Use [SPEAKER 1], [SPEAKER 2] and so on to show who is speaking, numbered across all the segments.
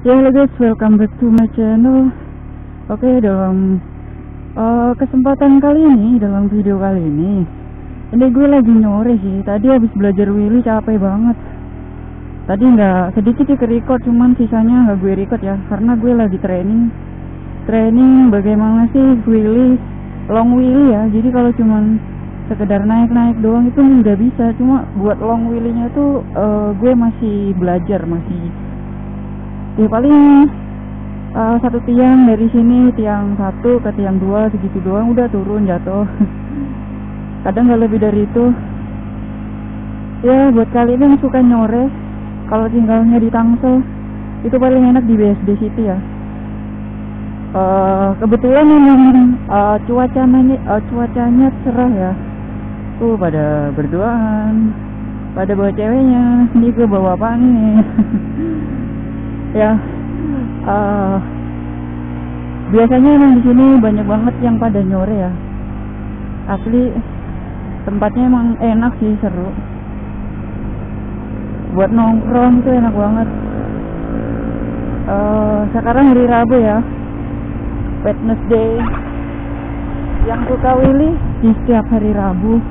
[SPEAKER 1] Ya halo guys, welcome back to my channel. Oke, dalam kesempatan kali ini, dalam video kali ini gue lagi nyore sih. Tadi habis belajar wheelie capek banget. Tadi nggak sedikit sih ke-record, cuman sisanya nggak gue record ya, karena gue lagi training bagaimana sih wheelie, long wheelie ya. Jadi kalau cuman sekedar naik doang itu nggak bisa. Cuma buat long wheelie-nya tuh gue masih belajar, ya paling satu tiang dari sini, tiang 1 ke tiang 2 segitu doang udah turun jatuh. Kadang nggak lebih dari itu. Ya buat kalian yang suka nyore, kalau tinggalnya di Tangsel itu paling enak di BSD City ya. Kebetulan memang cuacanya cerah ya. Tuh pada berduaan, pada bawa ceweknya. Ini gue bawa apa nih? Ya, biasanya emang di sini banyak banget yang pada nyore ya. Asli tempatnya emang enak sih, seru. Buat nongkrong itu enak banget. Sekarang hari Rabu ya, Wednesday. Yang suka wheelie di setiap hari Rabu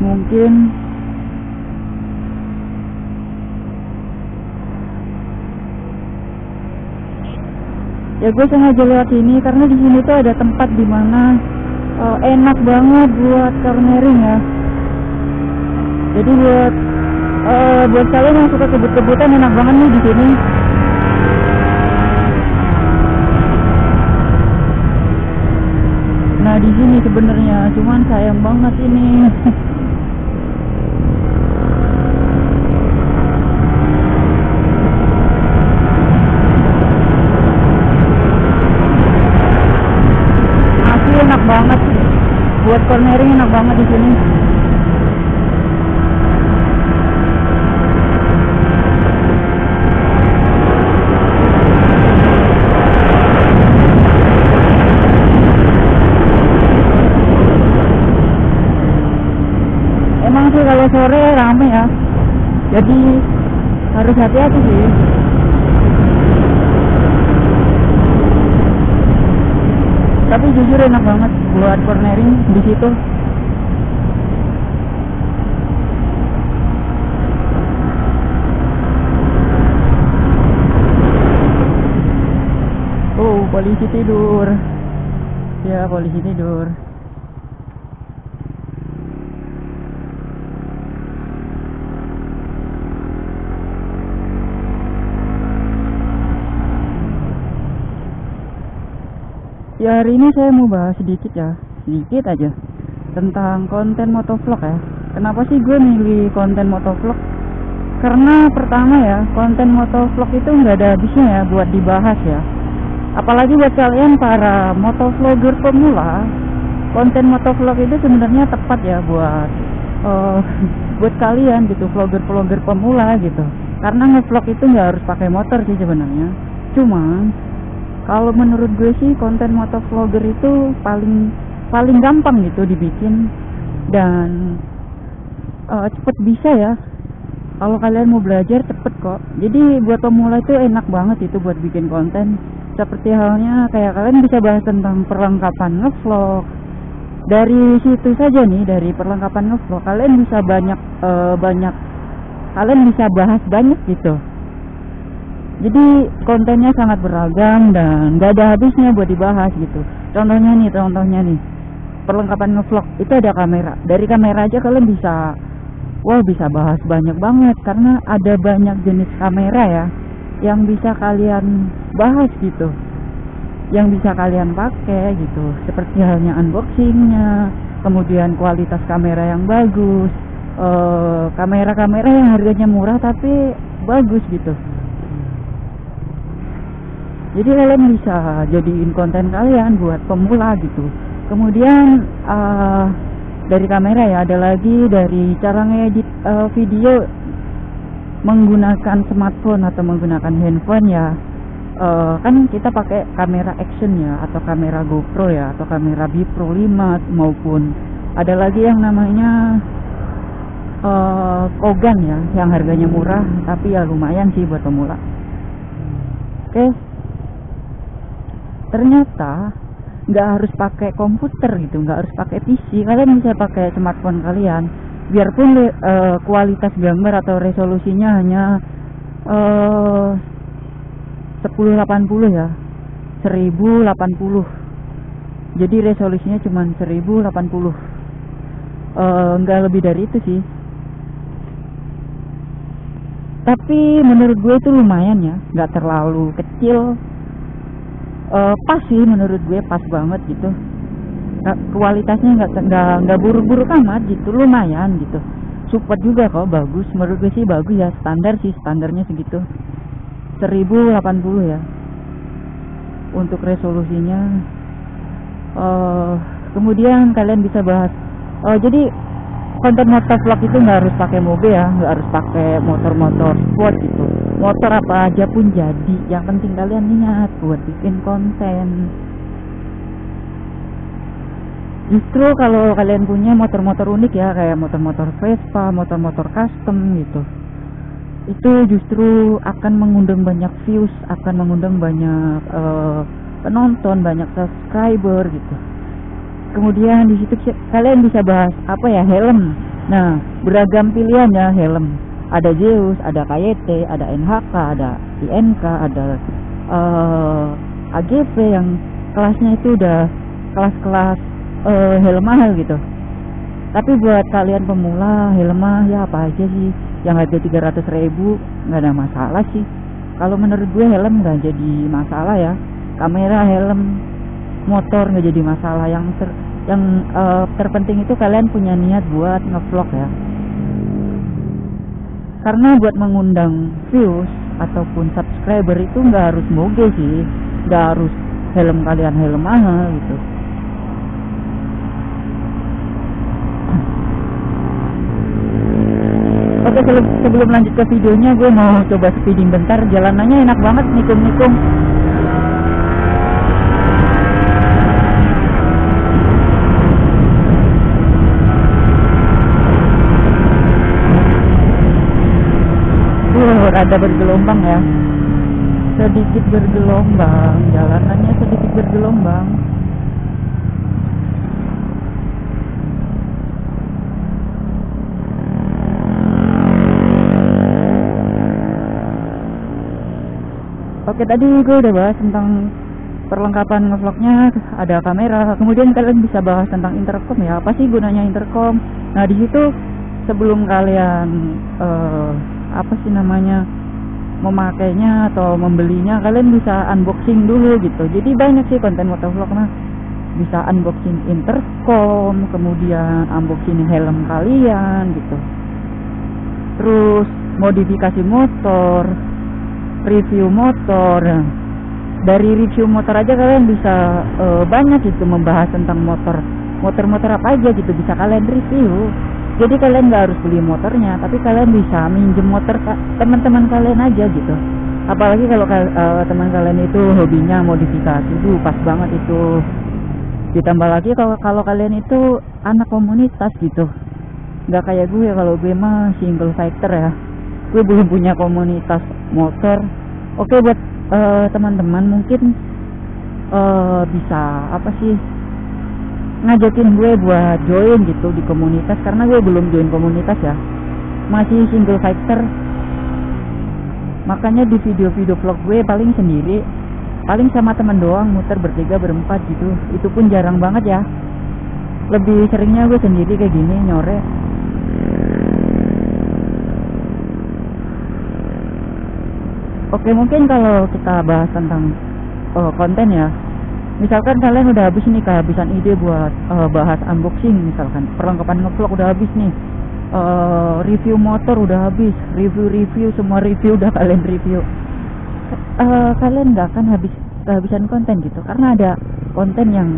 [SPEAKER 1] mungkin. Ya gue sengaja lewat sini karena di sini tuh ada tempat dimana enak banget buat cornering ya. Jadi buat kalian yang suka kebut-kebutan enak banget nih di sini. Nah di sini sebenarnya, cuman sayang banget ini. Enak banget buat cornering, enak banget di sini. Emang sih kalau sore rame ya, jadi harus hati-hati sih. Tapi jujur enak banget buat cornering di situ. Oh, polisi tidur. Ya, polisi tidur. Ya hari ini saya mau bahas sedikit aja tentang konten motovlog ya. Kenapa sih gue milih konten motovlog? Karena pertama ya, konten motovlog itu nggak ada habisnya ya buat dibahas ya. Apalagi buat kalian para motovlogger pemula, konten motovlog itu sebenarnya tepat ya buat kalian gitu, vlogger pemula gitu. Karena ngevlog itu nggak harus pakai motor sih sebenarnya. Cuma kalau menurut gue sih konten motovlogger itu paling gampang gitu dibikin dan cepet bisa ya. Kalau kalian mau belajar cepet kok. Jadi buat pemula itu enak banget itu buat bikin konten. Seperti halnya kayak kalian bisa bahas tentang perlengkapan ngevlog. Dari situ saja nih, dari perlengkapan ngevlog kalian bisa kalian bisa bahas banyak gitu. Jadi kontennya sangat beragam dan gak ada habisnya buat dibahas gitu. Contohnya nih, perlengkapan ngevlog itu ada kamera. Dari kamera aja kalian bisa bahas banyak banget karena ada banyak jenis kamera ya yang bisa kalian bahas gitu, yang bisa kalian pakai gitu. Seperti halnya unboxingnya, kemudian kualitas kamera yang bagus, kamera-kamera yang harganya murah tapi bagus gitu. Jadi kalian bisa jadiin konten kalian buat pemula gitu. Kemudian dari kamera ya, ada lagi dari cara ngedit video menggunakan smartphone atau menggunakan handphone ya. Kan kita pakai kamera action ya, atau kamera GoPro ya, atau kamera Bipro 5, maupun ada lagi yang namanya Kogan ya, yang harganya murah tapi ya lumayan sih buat pemula. Oke, ternyata nggak harus pakai komputer gitu, nggak harus pakai PC, kalian bisa pakai smartphone kalian. Biarpun kualitas gambar atau resolusinya hanya 1080 ya, 1080. Jadi resolusinya cuma 1080, nggak lebih dari itu sih. Tapi menurut gue itu lumayan ya, nggak terlalu kecil. Pas sih, menurut gue pas banget gitu. Kualitasnya nggak buruk-buruk amat gitu, lumayan gitu. Support juga kok, bagus. Menurut gue sih bagus ya, standar sih, standarnya segitu. 1080 ya untuk resolusinya. Kemudian kalian bisa bahas. Jadi konten motovlog itu nggak harus pakai mobil ya, nggak harus pakai motor-motor sport gitu. Motor apa aja pun jadi, yang penting kalian niat buat bikin konten. Justru kalau kalian punya motor-motor unik ya, kayak motor-motor Vespa, motor-motor custom gitu, itu justru akan mengundang banyak views, akan mengundang banyak penonton, banyak subscriber gitu. Kemudian di situ kalian bisa bahas apa ya, helm. Nah, beragam pilihan ya helm. Ada Zeus, ada KYT, ada NHK, ada INK, ada AGV yang kelasnya itu udah kelas-kelas helm mahal gitu. Tapi buat kalian pemula, helm ya apa aja sih, yang harga 300.000 nggak ada masalah sih. Kalau menurut gue helm nggak jadi masalah ya. Kamera, helm, motor nggak jadi masalah. Yang terpenting itu kalian punya niat buat ngevlog ya. Karena buat mengundang views ataupun subscriber itu nggak harus moge sih, nggak harus helm kalian helm mahal gitu. Oke, sebelum lanjut ke videonya, gue mau coba speeding bentar. Jalanannya enak banget, nikung-nikung. Rada bergelombang ya, sedikit bergelombang, jalanannya sedikit bergelombang. Oke, tadi gue udah bahas tentang perlengkapan ngevlognya, ada kamera. Kemudian kalian bisa bahas tentang intercom ya, apa sih gunanya intercom. Nah, di situ sebelum kalian apa sih namanya, memakainya atau membelinya, kalian bisa unboxing dulu gitu. Jadi banyak sih konten motovlog mah, bisa unboxing intercom, kemudian unboxing helm kalian gitu, terus modifikasi motor, review motor. Dari review motor aja kalian bisa banyak gitu, membahas tentang motor apa aja gitu bisa kalian review. Jadi kalian nggak harus beli motornya, tapi kalian bisa minjem motor teman-teman kalian aja gitu. Apalagi kalau teman kalian itu hobinya modifikasi, itu pas banget itu. Ditambah lagi kalau kalian itu anak komunitas gitu, nggak kayak gue. Kalau gue mah single fighter ya, gue belum punya komunitas motor. Oke, buat teman-teman mungkin bisa apa sih, ngajakin gue buat join gitu di komunitas, karena gue belum join komunitas ya, masih single fighter. Makanya di video-video vlog gue paling sendiri, paling sama temen doang, muter bertiga berempat gitu. Itu pun jarang banget ya, lebih seringnya gue sendiri kayak gini nyore. Oke, mungkin kalau kita bahas tentang konten ya, misalkan kalian udah habis nih, kehabisan ide buat bahas unboxing, misalkan perlengkapan ngevlog udah habis nih, review motor udah habis, review semua review udah kalian review, kalian nggak akan kehabisan konten gitu, karena ada konten yang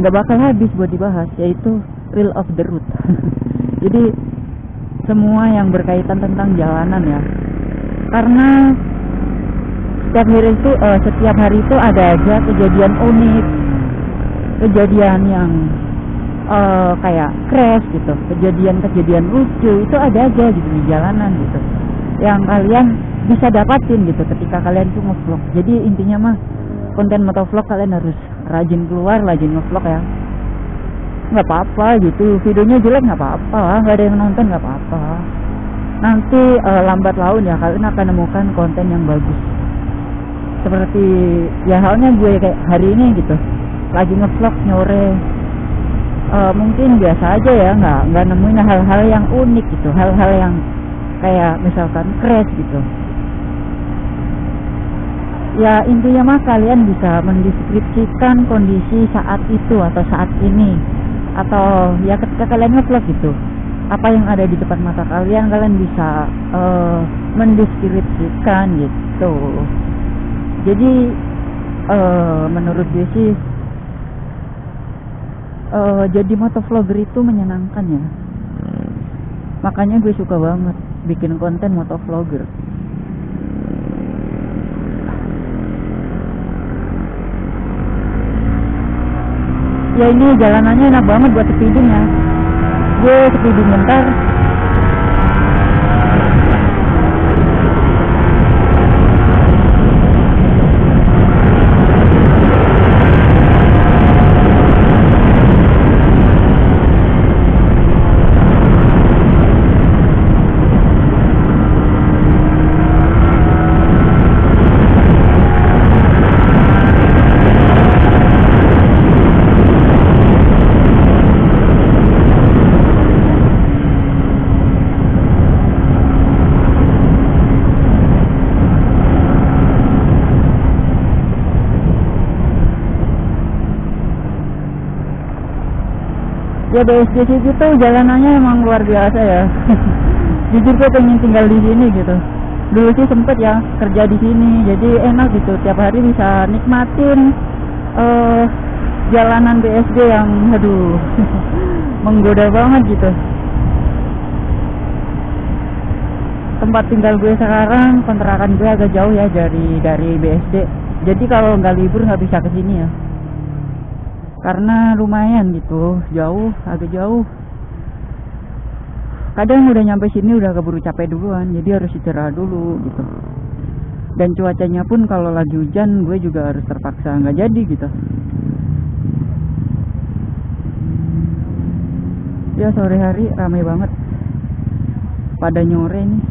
[SPEAKER 1] nggak bakal habis buat dibahas, yaitu Reel of the Road. Jadi semua yang berkaitan tentang jalanan ya, karena setiap hari itu ada aja kejadian unik, kejadian yang kayak crash gitu, kejadian lucu itu ada aja gitu di jalanan gitu, yang kalian bisa dapatin gitu ketika kalian tuh ngevlog. Jadi intinya mah konten motovlog kalian harus rajin keluar, rajin ngevlog ya. Nggak apa-apa gitu, videonya jelek nggak apa-apa, nggak ada yang nonton nggak apa-apa. Nanti lambat laun ya kalian akan menemukan konten yang bagus. Seperti ya halnya gue kayak hari ini gitu, lagi ngevlog nyore. Mungkin biasa aja ya, nggak nemuin hal-hal yang unik gitu, hal-hal yang kayak misalkan crash gitu. Ya intinya mah kalian bisa mendeskripsikan kondisi saat itu atau saat ini, atau ya ketika kalian ngevlog gitu, apa yang ada di depan mata kalian bisa mendeskripsikan gitu. Jadi menurut gue sih jadi motovlogger itu menyenangkan ya. Makanya gue suka banget bikin konten motovlogger. Ya ini jalanannya enak banget buat speeding ya. Gue speeding bentar. Ya BSD situ tuh jalanannya emang luar biasa ya. Jujur gue pengen tinggal di sini gitu. Dulu sih sempet ya kerja di sini, jadi enak gitu. Tiap hari bisa nikmatin jalanan BSD yang aduh menggoda banget gitu. Tempat tinggal gue sekarang, kontrakan gue agak jauh ya dari BSD. Jadi kalau nggak libur nggak bisa kesini ya. Karena lumayan gitu, agak jauh. Kadang udah nyampe sini udah keburu capek duluan, jadi harus istirahat dulu gitu. Dan cuacanya pun kalau lagi hujan gue juga harus terpaksa nggak jadi gitu. Ya sore hari ramai banget, pada nyore nih.